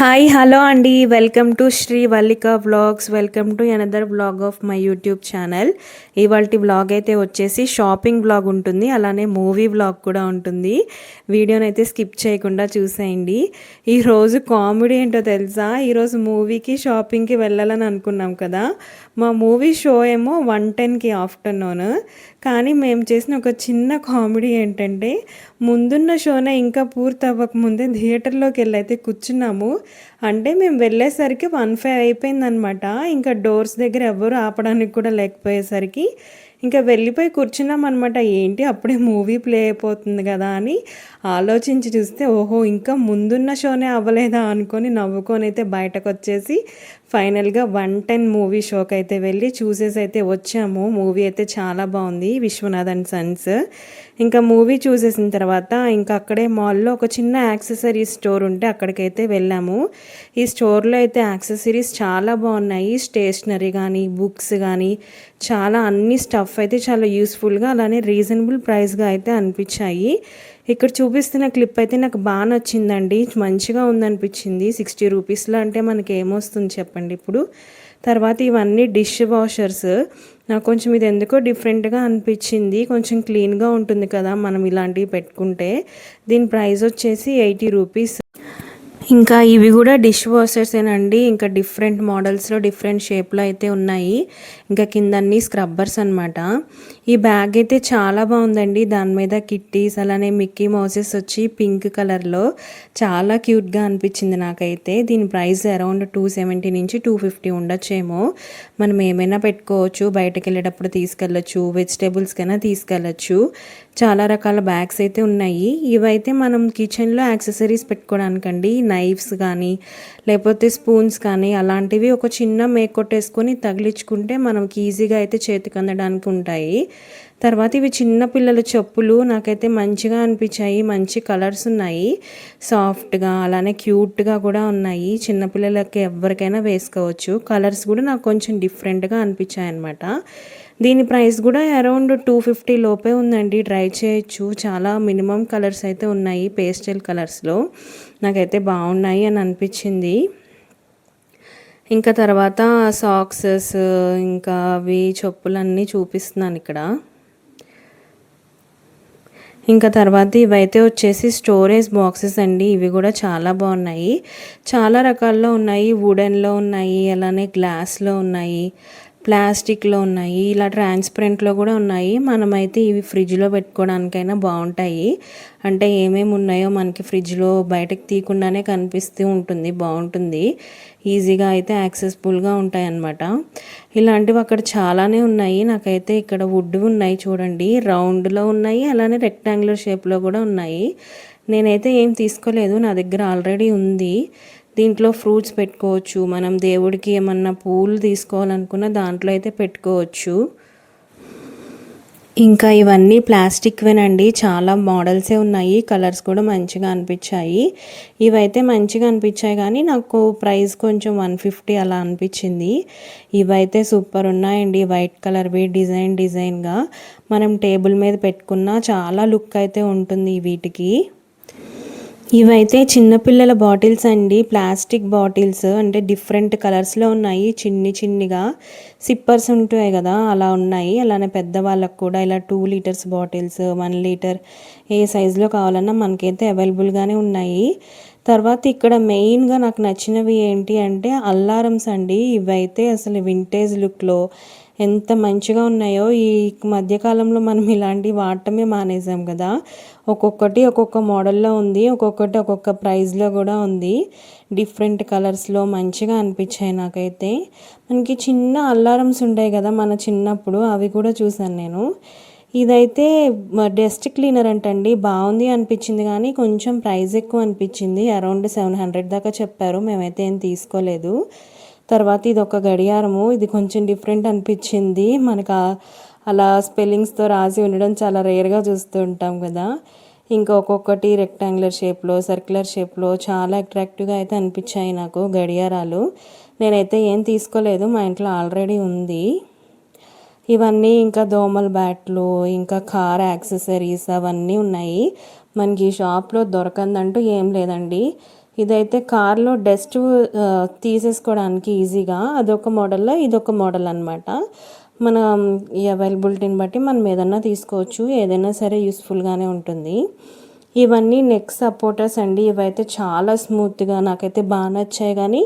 Hi hello అండి, welcome to Sri Vallika vlogs. Welcome to another vlog of my YouTube channel. ఇవాల్టి vlog అయితే వచ్చేసి shopping vlog ఉంటుంది, అలానే మూవీ వ్లాగ్ కూడా ఉంటుంది. వీడియోని అయితే స్కిప్ చేయకుండా చూసేయండి. ఈరోజు కామెడీ ఏంటో తెలుసా, ఈరోజు మూవీకి షాపింగ్కి వెళ్ళాలని అనుకున్నాం కదా. మా మూవీ షో ఏమో 1:10కి ఆఫ్టర్నూన్. కానీ మేము చేసిన ఒక చిన్న కామెడీ ఏంటంటే, ముందున్న షోనే ఇంకా పూర్తి అవ్వకముందే థియేటర్లోకి వెళ్ళి అయితే కూర్చున్నాము. అంటే మేము వెళ్ళేసరికి 1:05 అయిపోయిందనమాట. ఇంకా డోర్స్ దగ్గర ఎవరు ఆపడానికి కూడా లేకపోయేసరికి ఇంకా వెళ్ళిపోయి కూర్చున్నాం అనమాట. ఏంటి అప్పుడే మూవీ ప్లే అయిపోతుంది కదా అని ఆలోచించి చూస్తే, ఓహో ఇంకా ముందున్న షోనే అవ్వలేదా అనుకొని నవ్వుకొని అయితే బయటకు వచ్చేసి ఫైనల్గా 1:10 మూవీ షోకి అయితే వెళ్ళి చూసేసి అయితే వచ్చాము. మూవీ అయితే చాలా బాగుంది, విశ్వనాథ్ అండ్ సన్స్. ఇంకా మూవీ చూసేసిన తర్వాత ఇంకా అక్కడే మాల్లో ఒక చిన్న యాక్సెసరీస్ స్టోర్ ఉంటే అక్కడికైతే వెళ్ళాము. ఈ స్టోర్లో అయితే యాక్సెసరీస్ చాలా బాగున్నాయి. స్టేషనరీ కానీ, బుక్స్ కానీ, చాలా అన్ని స్టఫ్ అయితే చాలా యూస్ఫుల్గా అలానే రీజనబుల్ ప్రైస్గా అయితే అనిపించాయి. ఇక్కడ చూపిస్తున్న క్లిప్ అయితే నాకు బాగా నచ్చిందండి, మంచిగా ఉందనిపించింది. 60 రూపీస్లో అంటే మనకి ఏమొస్తుంది చెప్పండి ఇప్పుడు. తర్వాత ఇవన్నీ డిష్ వాషర్స్. నాకు కొంచెం ఇది ఎందుకో డిఫరెంట్గా అనిపించింది, కొంచెం క్లీన్గా ఉంటుంది కదా మనం ఇలాంటివి పెట్టుకుంటే. దీని ప్రైస్ వచ్చేసి 80 రూపీస్. ఇంకా ఇవి కూడా డిష్ వాషర్సేనండి. ఇంకా డిఫరెంట్ మోడల్స్లో డిఫరెంట్ షేప్లో అయితే ఉన్నాయి. ఇంకా కింద అన్ని స్క్రబ్బర్స్ అనమాట. ఈ బ్యాగ్ అయితే చాలా బాగుందండి. దాని మీద కిట్టీస్ అలానే మిక్కీ మౌసెస్ వచ్చి పింక్ కలర్లో చాలా క్యూట్గా అనిపించింది నాకైతే. దీని ప్రైస్ అరౌండ్ 270 నుంచి 250 ఉండొచ్చేమో. మనం ఏమైనా పెట్టుకోవచ్చు, బయటకు వెళ్ళేటప్పుడు తీసుకెళ్ళచ్చు, వెజిటేబుల్స్కైనా తీసుకెళ్ళచ్చు. చాలా రకాల బ్యాగ్స్ అయితే ఉన్నాయి. ఇవైతే మనం కిచెన్లో యాక్సెసరీస్ పెట్టుకోవడానికండి. నైఫ్స్ కానీ లేకపోతే స్పూన్స్ కానీ అలాంటివి ఒక చిన్న మేక్ కొట్టేసుకొని తగిలించుకుంటే మనకి ఈజీగా అయితే చేతికి అందడానికి ఉంటాయి. తర్వాత ఇవి చిన్న పిల్లల చెప్పులు నాకైతే మంచిగా అనిపించాయి. మంచి కలర్స్ ఉన్నాయి, సాఫ్ట్గా అలానే క్యూట్గా కూడా ఉన్నాయి. చిన్నపిల్లలకి ఎవరికైనా వేసుకోవచ్చు. కలర్స్ కూడా నాకు కొంచెం డిఫరెంట్గా అనిపించాయి అనమాట. దీని ప్రైస్ కూడా అరౌండ్ 250 లోపే ఉందండి. ట్రై చేయొచ్చు. చాలా మినిమం కలర్స్ అయితే ఉన్నాయి, పేస్టల్ కలర్స్లో. నాకైతే బాగున్నాయి అని అనిపించింది. ఇంకా తర్వాత సాక్సెస్ ఇంకా అవి చెప్పులన్నీ చూపిస్తున్నాను ఇక్కడ. ఇంకా తర్వాత ఇవైతే వచ్చేసి స్టోరేజ్ బాక్సెస్ అండి. ఇవి కూడా చాలా బాగున్నాయి, చాలా రకాల్లో ఉన్నాయి. వుడెన్లో ఉన్నాయి, అలానే గ్లాస్లో ఉన్నాయి, ప్లాస్టిక్లో ఉన్నాయి, ఇలా ట్రాన్స్పరెంట్లో కూడా ఉన్నాయి. మనమైతే ఇవి ఫ్రిడ్జ్లో పెట్టుకోవడానికైనా బాగుంటాయి. అంటే ఏమేమి ఉన్నాయో మనకి ఫ్రిడ్జ్లో బయటకు తీయకుండానే కనిపిస్తూ ఉంటుంది, బాగుంటుంది. ఈజీగా అయితే యాక్సెసిబుల్గా ఉంటాయి అన్నమాట. ఇలాంటివి అక్కడ చాలానే ఉన్నాయి. నాకైతే ఇక్కడ వుడ్ ఉన్నాయి చూడండి, రౌండ్లో ఉన్నాయి, అలానే రెక్టాంగులర్ షేప్లో కూడా ఉన్నాయి. నేనైతే ఏం తీసుకోలేదు, నా దగ్గర ఆల్రెడీ ఉంది. దీంట్లో ఫ్రూట్స్ పెట్టుకోవచ్చు, మనం దేవుడికి ఏమన్నా పూలు తీసుకోవాలనుకున్న దాంట్లో అయితే పెట్టుకోవచ్చు. ఇంకా ఇవన్నీ ప్లాస్టిక్వేనండి, చాలా మోడల్సే ఉన్నాయి. కలర్స్ కూడా మంచిగా అనిపించాయి. ఇవైతే మంచిగా అనిపించాయి కానీ నాకు ప్రైస్ కొంచెం 150 అలా అనిపించింది. ఇవైతే సూపర్ ఉన్నాయండి, వైట్ కలర్వి డిజైన్గా. మనం టేబుల్ మీద పెట్టుకున్నా చాలా లుక్ అయితే ఉంటుంది వీటికి. ఇవైతే చిన్నపిల్లల బాటిల్స్ అండి, ప్లాస్టిక్ బాటిల్స్. అంటే డిఫరెంట్ కలర్స్లో ఉన్నాయి, చిన్నిగా సిప్పర్స్ ఉంటాయి కదా అలా ఉన్నాయి. అలానే పెద్దవాళ్ళకు కూడా ఇలా 2 లీటర్స్ బాటిల్స్, 1 లీటర్ ఏ సైజులో కావాలన్నా మనకైతే అవైలబుల్గానే ఉన్నాయి. తర్వాత ఇక్కడ మెయిన్గా నాకు నచ్చినవి ఏంటి అంటే అల్లారమ్స్ అండి. ఇవైతే అసలు వింటేజ్ లుక్లో ఎంత మంచిగా ఉన్నాయో. ఈ మధ్యకాలంలో మనం ఇలాంటివి వాడటమే మానేసాం కదా. ఒక్కొక్కటి ఒక్కొక్క మోడల్లో ఉంది, ఒక్కొక్కటి ఒక్కొక్క ప్రైస్లో కూడా ఉంది. డిఫరెంట్ కలర్స్లో మంచిగా అనిపించాయి నాకైతే. మనకి చిన్న అల్లారమ్స్ ఉంటాయి కదా మన చిన్నప్పుడు, అవి కూడా చూసాను నేను. ఇదైతే డస్ట్ క్లీనర్ అంటండి, బాగుంది అనిపించింది కానీ కొంచెం ప్రైస్ ఎక్కువ అనిపించింది. అరౌండ్ 700 దాకా చెప్పారు, మేమైతే ఏం తీసుకోలేదు. తర్వాత ఇది ఒక గడియారము, ఇది కొంచెం డిఫరెంట్ అనిపించింది. మనకు అలా స్పెల్లింగ్స్తో రాసి ఉండడం చాలా రేర్గా చూస్తూ ఉంటాం కదా. ఇంకా ఒక్కొక్కటి రెక్టాంగులర్ షేప్లో, సర్క్యులర్ షేప్లో చాలా అట్రాక్టివ్గా అయితే అనిపించాయి నాకు గడియారాలు. నేనైతే ఏం తీసుకోలేదు, మా ఇంట్లో ఆల్రెడీ ఉంది. ఇవన్నీ ఇంకా దోమల బ్యాట్లు, ఇంకా కార్ యాక్సెసరీస్ అవన్నీ ఉన్నాయి. మనకి ఈ షాప్లో దొరకందంటూ ఏం లేదండి. ఇదైతే కార్లో డస్ట్ తీసేసుకోవడానికి ఈజీగా అదొక మోడల్లో ఇదొక మోడల్ అనమాట. మన ఈ అవైలబిలిటీని బట్టి మనం ఏదన్నా తీసుకోవచ్చు, ఏదైనా సరే యూస్ఫుల్గానే ఉంటుంది. ఇవన్నీ నెక్ సపోర్టర్స్ అండి. ఇవైతే చాలా స్మూత్గా నాకైతే బాగా నచ్చాయి, కానీ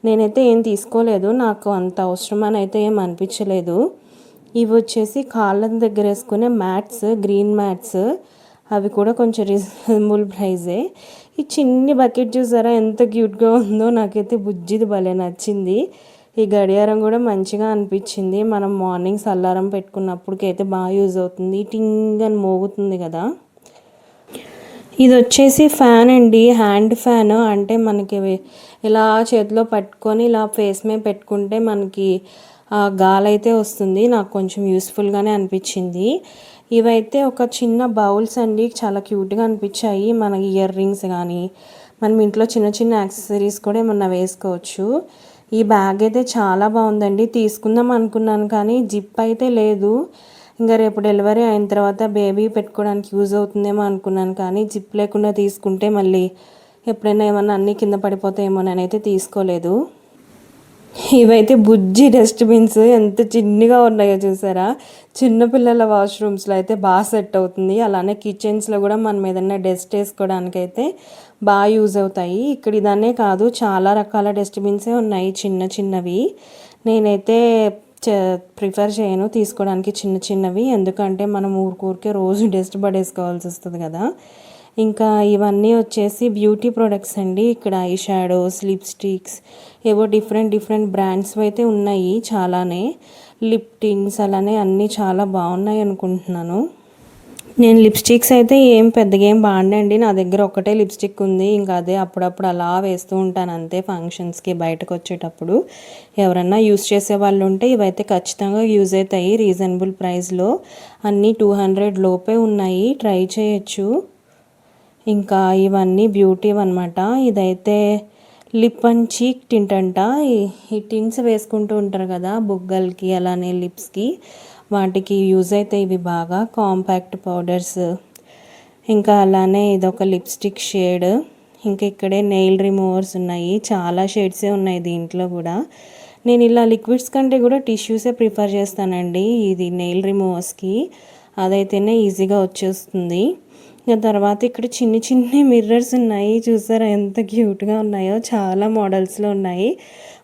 నేనైతే ఏం తీసుకోలేదు, నాకు అంత అవసరం అని అయితే ఏం అనిపించలేదు. ఇవి వచ్చేసి కాళ్ళ దగ్గర వేసుకునే మ్యాట్స్, గ్రీన్ మ్యాట్స్, అవి కూడా కొంచెం రీజనబుల్ ప్రైజే. ఈ చిన్ని బకెట్ చూసారా ఎంత క్యూట్గా ఉందో, నాకైతే బుజ్జిది భలే నచ్చింది. ఈ గడియారం కూడా మంచిగా అనిపించింది. మనం మార్నింగ్స్ అలారం పెట్టుకున్నప్పటికైతే బాగా యూజ్ అవుతుంది, టింగ్ అని మోగుతుంది కదా. ఇది వచ్చేసి ఫ్యాన్ అండి, హ్యాండ్ ఫ్యాన్. అంటే మనకి ఇలా చేతిలో పట్టుకొని ఇలా ఫేస్ మీద పెట్టుకుంటే మనకి గాలి అయితే వస్తుంది. నాకు కొంచెం యూస్ఫుల్గానే అనిపించింది. ఇవైతే ఒక చిన్న బౌల్స్ అండి, చాలా క్యూట్గా అనిపించాయి. మన ఇయర్ రింగ్స్ కానీ మనం ఇంట్లో చిన్న చిన్న యాక్సెసరీస్ కూడా ఏమన్నా వేసుకోవచ్చు. ఈ బ్యాగ్ అయితే చాలా బాగుందండి, తీసుకుందాం అనుకున్నాను కానీ జిప్ అయితే లేదు. ఇంకా రేపు డెలివరీ అయిన తర్వాత బేబీ పెట్టుకోవడానికి యూజ్ అవుతుందేమో అనుకున్నాను, కానీ జిప్ లేకుండా తీసుకుంటే మళ్ళీ ఎప్పుడైనా ఏమన్నా అన్నీ కింద పడిపోతాయేమోనని అయితే తీసుకోలేదు. ఇవైతే బుజ్జి డస్ట్బిన్స్ ఎంత చిన్నగా ఉన్నాయో చూసారా. చిన్నపిల్లల వాష్రూమ్స్లో అయితే బాగా సెట్ అవుతుంది. అలానే కిచెన్స్లో కూడా మనం ఏదైనా డస్ట్ వేసుకోవడానికి అయితే బాగా యూజ్ అవుతాయి. ఇక్కడ ఇదనే కాదు, చాలా రకాల డస్ట్బిన్సే ఉన్నాయి చిన్న చిన్నవి. నేనైతే ప్రిఫర్ చేయను తీసుకోవడానికి చిన్న చిన్నవి, ఎందుకంటే మనం ఊరికే రోజు డస్ట్ పడేసుకోవాల్సి వస్తుంది కదా. ఇంకా ఇవన్నీ వచ్చేసి బ్యూటీ ప్రొడక్ట్స్ అండి. ఇక్కడ ఐ షాడోస్, లిప్స్టిక్స్, ఏవో డిఫరెంట్ బ్రాండ్స్ అయితే ఉన్నాయి చాలానే. లిప్ టిన్స్ అలానే అన్నీ చాలా బాగున్నాయి అనుకుంటున్నాను. నేను లిప్స్టిక్స్ అయితే పెద్దగా ఏం బాగుండండి, నా దగ్గర ఒకటే లిప్స్టిక్ ఉంది. ఇంకా అదే అప్పుడప్పుడు అలా వేస్తూ ఉంటాను అంతే, ఫంక్షన్స్కి బయటకు వచ్చేటప్పుడు. ఎవరన్నా యూస్ చేసే వాళ్ళు ఉంటే ఇవైతే ఖచ్చితంగా యూజ్ అవుతాయి. రీజనబుల్ ప్రైస్లో అన్నీ 200 లోపే ఉన్నాయి, ట్రై చేయొచ్చు. ఇంకా ఇవన్నీ బ్యూటీ అనమాట. ఇదైతే లిప్ అండ్ చీక్ టింట్ అంట. ఈ టింట్స్ వేసుకుంటూ ఉంటారు కదా బుగ్గలకి అలానే లిప్స్కి, వాటికి యూజ్ అవుతాయి ఇవి బాగా. కాంపాక్ట్ పౌడర్స్, ఇంకా అలానే ఇదొక లిప్స్టిక్ షేడ్. ఇంకా ఇక్కడే నెయిల్ రిమూవర్స్ ఉన్నాయి, చాలా షేడ్సే ఉన్నాయి దీంట్లో కూడా. నేను ఇలా లిక్విడ్స్ కంటే కూడా టిష్యూసే ప్రిఫర్ చేస్తానండి ఇది నెయిల్ రిమూవర్స్కి, అదైతేనే ఈజీగా వచ్చేస్తుంది. తర్వాత ఇక్కడ చిన్ని మిర్రర్స్ ఉన్నాయి, చూసారా ఎంత క్యూట్గా ఉన్నాయో. చాలా మోడల్స్లో ఉన్నాయి,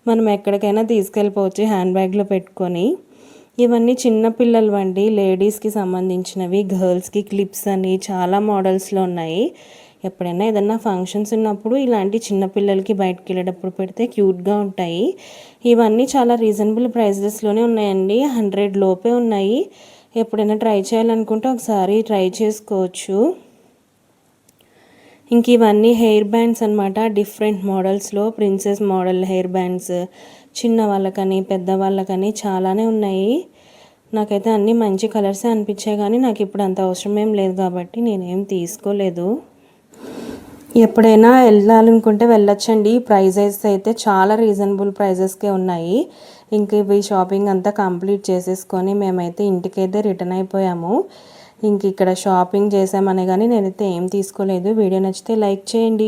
మనం ఎక్కడికైనా తీసుకెళ్ళిపోవచ్చు హ్యాండ్ బ్యాగ్లో పెట్టుకొని. ఇవన్నీ చిన్న పిల్లలు అండి, లేడీస్కి సంబంధించినవి, గర్ల్స్కి క్లిప్స్ అని చాలా మోడల్స్లో ఉన్నాయి. ఎప్పుడైనా ఏదన్నా ఫంక్షన్స్ ఉన్నప్పుడు ఇలాంటి చిన్నపిల్లలకి బయటకు వెళ్ళేటప్పుడు పెడితే క్యూట్గా ఉంటాయి. ఇవన్నీ చాలా రీజనబుల్ ప్రైజెస్లోనే ఉన్నాయండి, 100 లోపే ఉన్నాయి. ఎప్పుడైనా ట్రై చేయాలనుకుంటే ఒకసారి ట్రై చేసుకోవచ్చు. ఇంక ఇవన్నీ హెయిర్ బ్యాండ్స్ అనమాట, డిఫరెంట్ మోడల్స్లో ప్రిన్సెస్ మోడల్ హెయిర్ బ్యాండ్స్, చిన్న వాళ్ళకని పెద్దవాళ్ళకని చాలానే ఉన్నాయి. నాకైతే అన్నీ మంచి కలర్సే అనిపించాయి, కానీ నాకు ఇప్పుడు అంత అవసరం ఏం లేదు కాబట్టి నేనేం తీసుకోలేదు. ఎప్పుడైనా వెళ్ళాలనుకుంటే వెళ్ళొచ్చండి. ప్రైజెస్ అయితే చాలా రీజనబుల్ ప్రైజెస్కే ఉన్నాయి. ఇంక ఇవి షాపింగ్ అంతా కంప్లీట్ చేసేసుకొని మేమైతే ఇంటికైతే రిటర్న్ అయిపోయాము. ఇంక ఇక్కడ షాపింగ్ చేసామనే కానీ నేనైతే ఏం తీసుకోలేదు. వీడియో నచ్చితే లైక్ చేయండి.